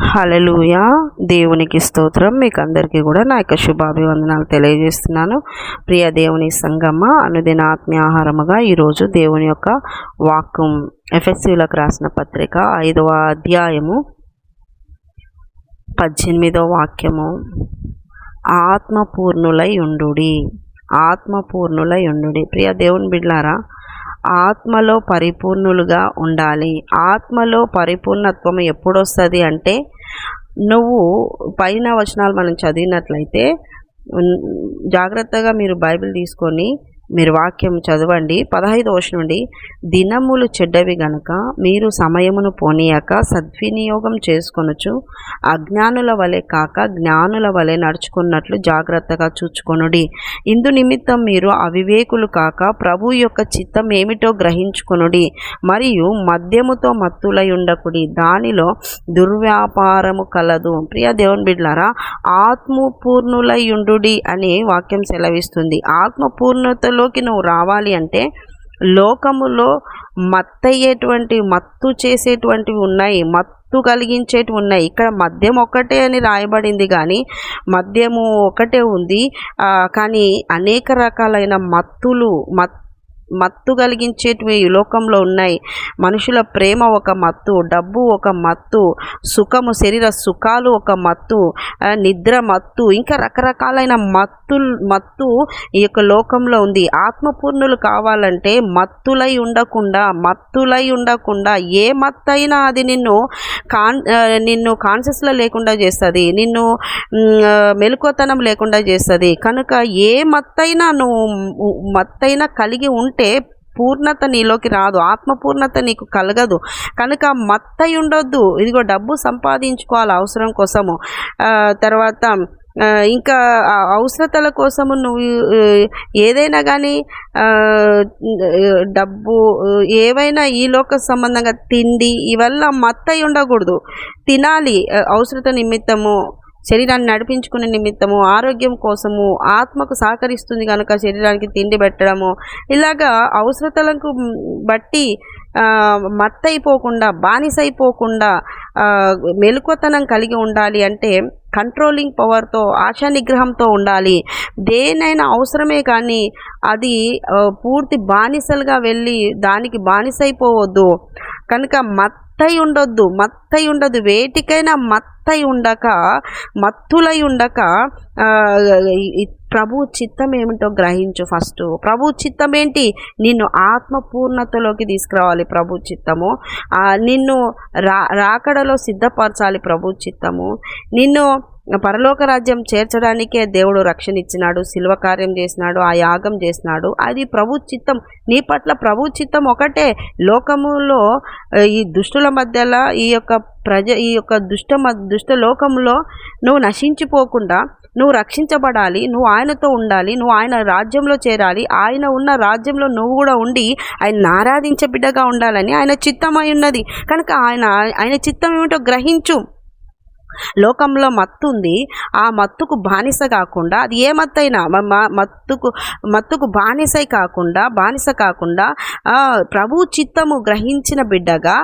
హల్లెలూయా. దేవునికి స్తోత్రం. మీకు అందరికీ కూడా నా యొక్క శుభాభివందనాలు తెలియజేస్తున్నాను. ప్రియ దేవుని సంగమ, అనుదిన ఆత్మీయ ఆహారముగా ఈరోజు దేవుని యొక్క వాక్యం ఎఫెసీయులకు రాసిన పత్రిక 5వ అధ్యాయము 18వ వాక్యము. ఆత్మపూర్ణులై ఉండుడి, ఆత్మపూర్ణులై ఉండుడి. ప్రియ దేవుని బిడ్డలారా, ఆత్మలో పరిపూర్ణులుగా ఉండాలి. ఆత్మలో పరిపూర్ణత్వం ఎప్పుడు వస్తుంది అంటే, నువ్వు పైన వచనాలు మనం చదివినట్లయితే జాగ్రత్తగా మీరు బైబిల్ తీసుకొని మీరు వాక్యం చదవండి. 15వ వచనం నుండి, దినములు చెడ్డవి గనుక మీరు సమయమును పోనీయక సద్వినియోగం చేసుకొనుచు అజ్ఞానుల వలె కాక జ్ఞానుల వలె నడుచుకున్నట్లు జాగ్రత్తగా చూచుకొనుడి. ఇందు నిమిత్తం మీరు అవివేకులు కాక ప్రభు యొక్క చిత్తం ఏమిటో గ్రహించుకొనుడి. మరియు మద్యముతో మత్తులై ఉండకుడి, దానిలో దుర్వ్యాపారము కలదు. ప్రియ దేవుని బిడ్డలారా, ఆత్మపూర్ణులై ఉండుడి అని వాక్యం సెలవిస్తుంది. ఆత్మపూర్ణతలోకి నువ్వు రావాలి అంటే లోకములో మత్తు చేసేటువంటివి ఉన్నాయి, మత్తు కలిగించేటివి ఉన్నాయి. ఇక్కడ మద్యం ఒక్కటే అని రాయబడింది, కానీ మద్యము ఒకటే ఉంది, కానీ అనేక రకాలైన మత్తు కలిగించేటివి లోకంలో ఉన్నాయి. మనుషుల ప్రేమ ఒక మత్తు, డబ్బు ఒక మత్తు, సుఖము, శరీర సుఖాలు ఒక మత్తు, నిద్ర మత్తు, ఇంకా రకరకాలైన మత్తు ఈ యొక్క లోకంలో ఉంది. ఆత్మపూర్ణులు కావాలంటే మత్తులై ఉండకుండా ఏ మత్తైనా అది నిన్ను కాన్షియస్లో లేకుండా చేస్తుంది, నిన్ను మెలకువతనం లేకుండా చేస్తుంది. కనుక ఏ మత్తైనా కలిగి ఉంటే పూర్ణత నీలోకి రాదు, ఆత్మపూర్ణత నీకు కలగదు. కనుక మత్తై ఉండొద్దు. ఇదిగో డబ్బు సంపాదించుకోవాలి అవసరం కోసము, తర్వాత ఇంకా అవసరతల కోసము నువ్వు ఏదైనా కానీ డబ్బు ఏవైనా ఈ లోక సంబంధంగా తిండి ఇవల్ల మత్తై ఉండకూడదు. తినాలి అవసరత నిమిత్తము, శరీరాన్ని నడిపించుకునే నిమిత్తము, ఆరోగ్యం కోసము, ఆత్మకు సహకరిస్తుంది కనుక శరీరానికి తిండి పెట్టడము, ఇలాగా అవసరతలకు బట్టి మత్తైపోకుండా, బానిసైపోకుండా మెలకువతనం కలిగి ఉండాలి అంటే కంట్రోలింగ్ పవర్తో, ఆశా నిగ్రహంతో ఉండాలి. దేనైనా అవసరమే కానీ అది పూర్తి బానిసలుగా వెళ్ళి దానికి బానిసైపోవద్దు. కనుక మత్తై ఉండదు. వేటికైనా మత్తులై ఉండక ప్రభు చిత్తం ఏమిటో గ్రహించు. ఫస్ట్ ప్రభు చిత్తం ఏంటి? నిన్ను ఆత్మపూర్ణతలోకి తీసుకురావాలి ప్రభు చిత్తము. నిన్ను రాకడలో సిద్ధపరచాలి ప్రభు చిత్తము. నిన్ను పరలోక రాజ్యం చేర్చడానికే దేవుడు రక్షణ ఇచ్చినాడు, శిల్వ కార్యం చేసినాడు, ఆ యాగం చేసినాడు. అది ప్రభు చిత్తం. నీ పట్ల ప్రభు చిత్తం ఒకటే. లోకములో ఈ దుష్టుల మధ్యలో ఈ యొక్క దుష్ట లోకములో నువ్వు నశించిపోకుండా నువ్వు రక్షించబడాలి, నువ్వు ఆయనతో ఉండాలి, నువ్వు ఆయన రాజ్యంలో చేరాలి, ఆయన ఉన్న రాజ్యంలో నువ్వు కూడా ఉండి ఆయన ఆరాధించే బిడ్డగా ఉండాలని ఆయన చిత్తమై ఉన్నది. కనుక ఆయన చిత్తం ఏమిటో గ్రహించు. లోకంలో మత్తు ఉంది, ఆ మత్తుకు బానిస కాకుండా, అది ఏ మత్తైనా మత్తుకు బానిస కాకుండా ప్రభు చిత్తము గ్రహించిన బిడ్డగా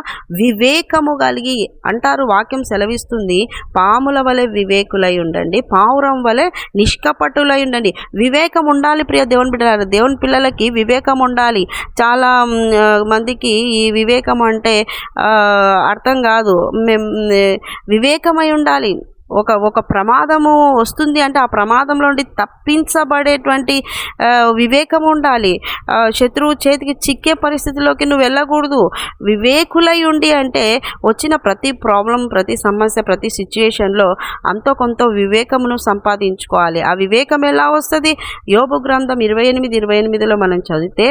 వివేకము కలిగి అంటారు. వాక్యం సెలవిస్తుంది, పాముల వలె వివేకులై ఉండండి, పావురం వలె నిష్కపటులై ఉండండి. వివేకం ఉండాలి ప్రియ దేవుని బిడ్డలారా. దేవుని పిల్లలకి వివేకం ఉండాలి. చాలా మందికి ఈ వివేకం అంటే అర్థం కాదు. వివేకమై ఉండాలి. ఒక ప్రమాదము వస్తుంది అంటే ఆ ప్రమాదంలో నుండి తప్పించబడేటువంటి వివేకం ఉండాలి. శత్రువు చేతికి చిక్కే పరిస్థితిలోకి నువ్వు వెళ్ళకూడదు. వివేకులై ఉండి అంటే వచ్చిన ప్రతి ప్రాబ్లం, ప్రతి సమస్య, ప్రతి సిచ్యుయేషన్లో అంతో కొంత వివేకమును సంపాదించుకోవాలి. ఆ వివేకం ఎలా వస్తుంది? యోబు గ్రంథం 28:28లో మనం చదివితే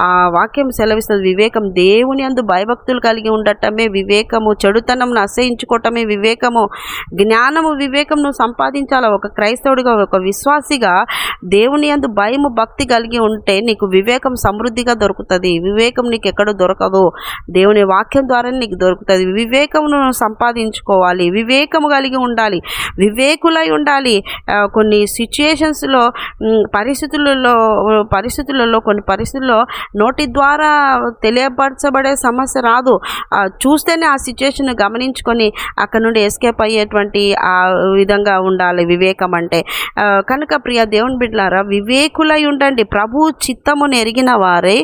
ఆ వాక్యం సెలవిస్తుంది, వివేకం దేవుని అందు భయభక్తులు కలిగి ఉండటమే వివేకము, చెడుతనంను అసహించుకోవటమే వివేకము, జ్ఞానము వివేకం నువ్వు సంపాదించాలా. ఒక క్రైస్తవుడిగా, ఒక విశ్వాసిగా దేవుని యందు భయము భక్తి కలిగి ఉంటే నీకు వివేకం సమృద్ధిగా దొరుకుతుంది. వివేకం నీకు ఎక్కడ దొరకదు, దేవుని వాక్యం ద్వారా నీకు దొరుకుతుంది. వివేకమును సంపాదించుకోవాలి, వివేకము కలిగి ఉండాలి, వివేకులై ఉండాలి. కొన్ని సిచ్యుయేషన్స్లో పరిస్థితులలో కొన్ని పరిస్థితుల్లో నోటి ద్వారా తెలియపరచబడే సమస్య రాదు. చూస్తేనే ఆ సిచ్యుయేషన్ గమనించుకొని అక్కడ నుండి ఎస్కేప్ అయ్యేటువంటి ఆ విధంగా ఉండాలి వివేకం అంటే. కనుక ప్రియ దేవుని బిడ్డలారా, వివేకులై ఉండండి. ప్రభు చిత్తమును ఎరిగిన వారే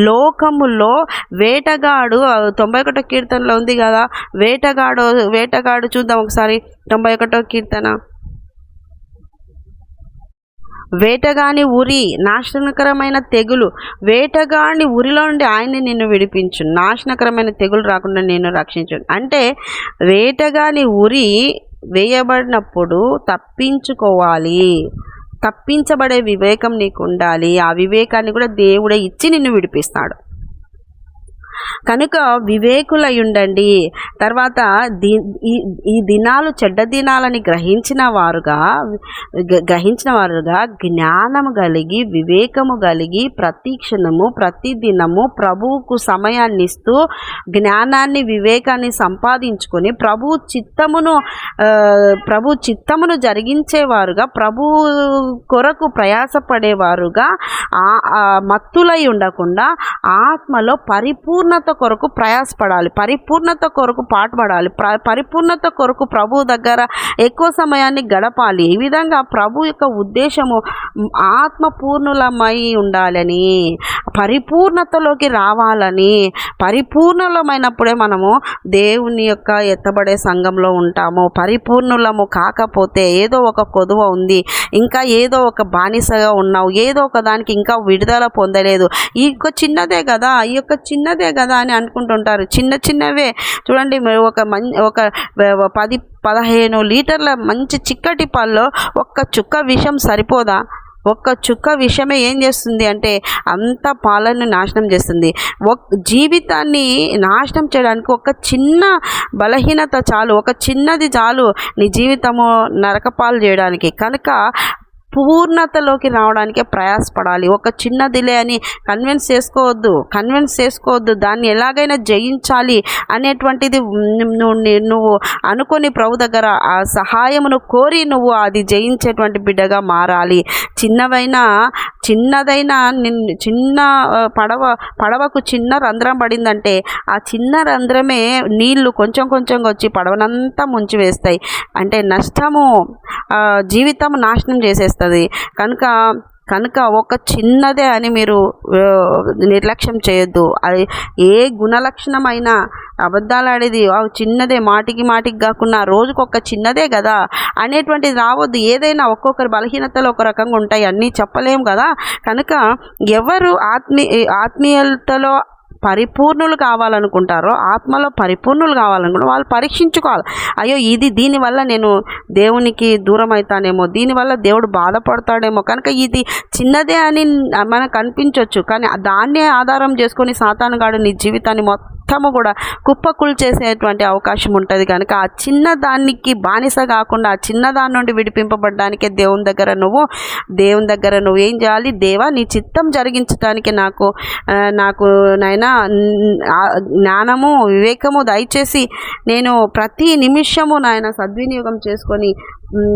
లోకములో వేటగాడు. 91వ కీర్తనలో ఉంది కదా, వేటగాడు చూద్దాం ఒకసారి. 91వ కీర్తన. వేటగాని ఉరి, నాశనకరమైన తెగులు. వేటగాని ఉరిలో నుండి ఆయన్ని నిన్ను విడిపించు, నాశనకరమైన తెగులు రాకుండా నిన్ను రక్షించు. అంటే వేటగాని ఉరి వేయబడినప్పుడు తప్పించుకోవాలి. తప్పించబడే వివేకం నీకు ఉండాలి. ఆ వివేకాన్ని కూడా దేవుడే ఇచ్చి నిన్ను విడిపిస్తాడు. కనుక వివేకులై ఉండండి. తర్వాత ఈ దినాలు చెడ్డ దినాలని గ్రహించిన వారుగా జ్ఞానము కలిగి, వివేకము కలిగి ప్రతి క్షణము ప్రతి దినము ప్రభువుకు సమయాన్ని ఇస్తూ జ్ఞానాన్ని వివేకాన్ని సంపాదించుకొని ప్రభు చిత్తమును జరిగించేవారుగా, ప్రభు కొరకు ప్రయాసపడేవారుగా, మత్తులై ఉండకుండా ఆత్మలో పరిపూర్ణత కొరకు ప్రయాసపడాలి, పరిపూర్ణత కొరకు పాటుపడాలి, పరిపూర్ణత కొరకు ప్రభు దగ్గర ఎక్కువ సమయాన్ని గడపాలి. ఈ విధంగా ప్రభు యొక్క ఉద్దేశము ఆత్మపూర్ణులమై ఉండాలని, పరిపూర్ణతలోకి రావాలని. పరిపూర్ణులమైనప్పుడే మనము దేవుని యొక్క ఎత్తబడే సంఘంలో ఉంటాము. పరిపూర్ణులము కాకపోతే ఏదో ఒక కొదువ ఉంది, ఇంకా ఏదో ఒక బానిసగా ఉన్నావు, ఏదో ఒక దానికి ఇంకా విడుదల పొందలేదు, ఈ యొక్క చిన్నదే కదా అని అనుకుంటుంటారు. చిన్నవే చూడండి, ఒక 10-15 లీటర్ల మంచి చిక్కటి పాల్లో ఒక్క చుక్క విషం సరిపోదా? ఒక్క చుక్క విషయమే ఏం చేస్తుంది అంటే అంత పాలను నాశనం చేస్తుంది. జీవితాన్ని నాశనం చేయడానికి ఒక చిన్న బలహీనత చాలు, ఒక చిన్నది చాలు నీ జీవితము నరకపాలు చేయడానికి. కనుక పూర్ణతలోకి రావడానికే ప్రయాసపడాలి. ఒక చిన్నదిలే అని కన్విన్స్ చేసుకోవద్దు. దాన్ని ఎలాగైనా జయించాలి అనేటువంటిది నువ్వు అనుకొని ప్రభు దగ్గర ఆ సహాయమును కోరి నువ్వు అది జయించేటువంటి బిడ్డగా మారాలి. చిన్నదైనా చిన్న పడవకు చిన్న రంధ్రం పడిందంటే ఆ చిన్న రంధ్రమే నీళ్లు కొంచెం వచ్చి పడవనంతా ముంచి వేస్తాయి. అంటే నష్టము, జీవితం నాశనం చేసేస్తుంది. కనుక ఒక చిన్నదే అని మీరు నిర్లక్ష్యం చేయొద్దు. అది ఏ గుణలక్షణమైనా అబద్ధాలు ఆడేది చిన్నదే, మాటికి కాకుండా రోజుకొక చిన్నదే కదా అనేటువంటిది రావద్దు. ఏదైనా ఒక్కొక్కరి బలహీనతలు ఒక రకంగా ఉంటాయి, అన్నీ చెప్పలేము కదా. కనుక ఎవరు ఆత్మీయతలో పరిపూర్ణులు కావాలనుకుంటారో, ఆత్మలో పరిపూర్ణులు కావాలనుకుంటారో వాళ్ళు పరీక్షించుకోవాలి. అయ్యో దీనివల్ల నేను దేవునికి దూరం అవుతానేమో, దీనివల్ల దేవుడు బాధపడతాడేమో. కనుక ఇది చిన్నదే అని మనకు అనిపించవచ్చు, కానీ దాన్నే ఆధారం చేసుకొని సాతానుగాడు నీ జీవితాన్ని మొత్తము కూడా కుప్పకులు చేసేటువంటి అవకాశం ఉంటుంది. కనుక ఆ చిన్నదానికి బానిస కాకుండా ఆ చిన్నదాని నుండి విడిపింపబడడానికే దేవుని దగ్గర నువ్వు ఏం చేయాలి? దేవా, నీ చిత్తం జరిగించడానికి నాకు నాయనా జ్ఞానము వివేకము దయచేసి నేను ప్రతి నిమిషము నాయన సద్వినియోగం చేసుకొని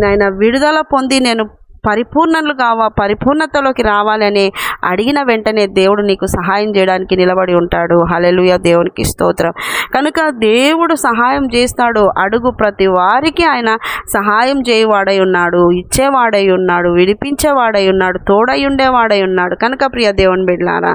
నాయన విడుదల పొంది నేను పరిపూర్ణతలోకి రావాలి అని అడిగిన వెంటనే దేవుడు నీకు సహాయం చేయడానికి నిలబడి ఉంటాడు. హల్లెలూయా, దేవునికి స్తోత్రం. కనుక దేవుడు సహాయం చేస్తాడు. అడుగు ప్రతి వారికి ఆయన సహాయం చేయవాడై ఉన్నాడు, ఇచ్చేవాడై ఉన్నాడు, విడిపించేవాడై ఉన్నాడు, తోడై ఉండేవాడై ఉన్నాడు. కనుక ప్రియ దేవుని బిడ్డలారా,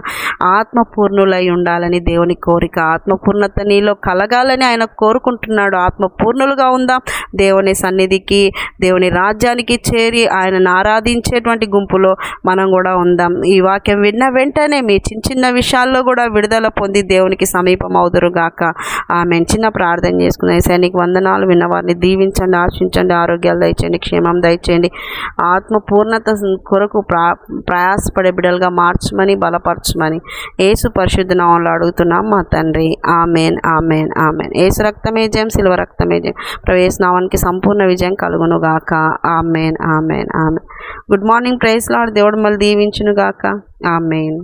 ఆత్మపూర్ణులై ఉండాలని దేవుని కోరిక. ఆత్మపూర్ణత నీలో కలగాలని ఆయన కోరుకుంటున్నాడు. ఆత్మపూర్ణులుగా ఉందాం, దేవుని సన్నిధికి, దేవుని రాజ్యానికి చేరి ఆయన ఆరాధించేటువంటి గుంపులో మనం కూడా ఉందాం. ఈ వాక్యం విన్న వెంటనే మీ చిన్న చిన్న విషయాల్లో కూడా విడుదల పొంది దేవునికి సమీపం అవుదురుగాక. ఆమె చిన్న ప్రార్థన చేసుకున్న సైనిక వందనాలు. విన్నవారిని దీవించండి, ఆశించండి, ఆరోగ్యాలు దయచేయండి, క్షేమం దయచేయండి. ఆత్మ పూర్ణత కొరకు ప్రయాసపడే బిడ్డలుగా మార్చమని, బలపరచమని యేసు పరిశుద్ధ నామములో అడుగుతున్నాం మా తండ్రి. Amen, amen, amen. యేసు రక్తమే జయం, శిలువ రక్తమే జయం. ప్రవేశ నామానికి సంపూర్ణ విజయం కలుగును గాక. Amen, amen, amen. Good morning. Praise lord. దేవుడు మళ్ళీ దీవించును గాక. ఆమెన్.